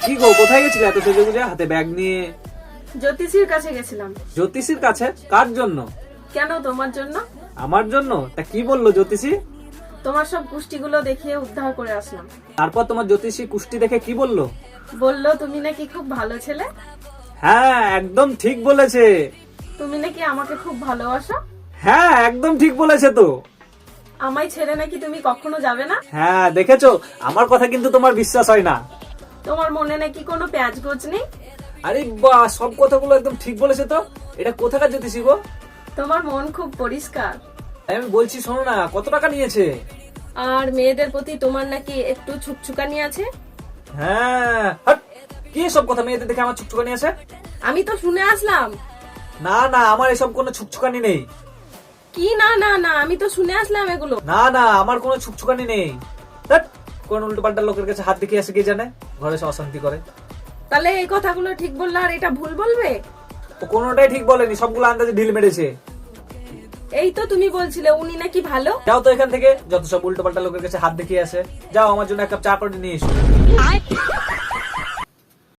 কি গো, কোথায় গেছিলে এত সেজে গুজে হাতে ব্যাগ নিয়ে? জ্যোতিষীর কাছে গেছিলাম। জ্যোতিষীর কাছে? কার জন্য? কেন, তোমার জন্য। আমার জন্য? তা কি বললো জ্যোতিষী? তোমার সব কুষ্টিগুলো দেখিয়ে উদ্ধার করে আসলাম। তারপর তোমার জ্যোতিষী কুষ্টি দেখে কি বললো? বললো তুমি নাকি খুব ভালো ছেলে, হ্যাঁ একদম ঠিক বলেছে। তুমি নাকি আমাকে খুব ভালোবাসো, হ্যাঁ একদম ঠিক বলেছে তো। আমায় ছেড়ে নাকি তুমি কখনো যাবে না। হ্যাঁ দেখেছো, আমার কথা কিন্তু তোমার বিশ্বাস হয় না। তোমার মনে নাকি কোনো প্যাঁচ গোছ নেই। আরে বাহ, সব কথাগুলো একদম ঠিক বলেছে তো। এটা কোথাকার জ্যোতিষী গো? তোমার মন খুব পরিষ্কার। আমি বলছি শোনো না, কত টাকা নিয়েছে? আর মেয়েদের প্রতি তোমার নাকি একটু ছুকছুকানি আছে। হ্যাঁ হাট, কি সব কথা মেয়েদের দেখে আমার ছুকছুকানি আছে? আমি তো শুনে আসলাম। না না, আমার এসব কোনো ছুকছুকানি নেই। কি না না না, আমি তো শুনে আসলাম এগুলো। না না, আমার কোনো ছুকছুকানি নেই। ধ্যাৎ, কোন উল্টো পাল্টা লোকের কাছে হাত দেখিয়ে আসে কে জানে, ঘরে সে অশান্তি করে। তাহলে এই কথাগুলো ঠিক বললে আর এটা ভুল বলবে? ও কোনোটাই ঠিক বলেনি, সবগুলো আন্দাজে ঢিল মেরেছে। এই তো তুমি বলছিলে উনি নাকি ভালো। যাও তো এখান থেকে, যত সব উল্টো পাল্টা লোকের কাছে হাত দেখিয়ে আসে। যাও, আমার জন্য এক কাপ চা করে নিয়ে এসো।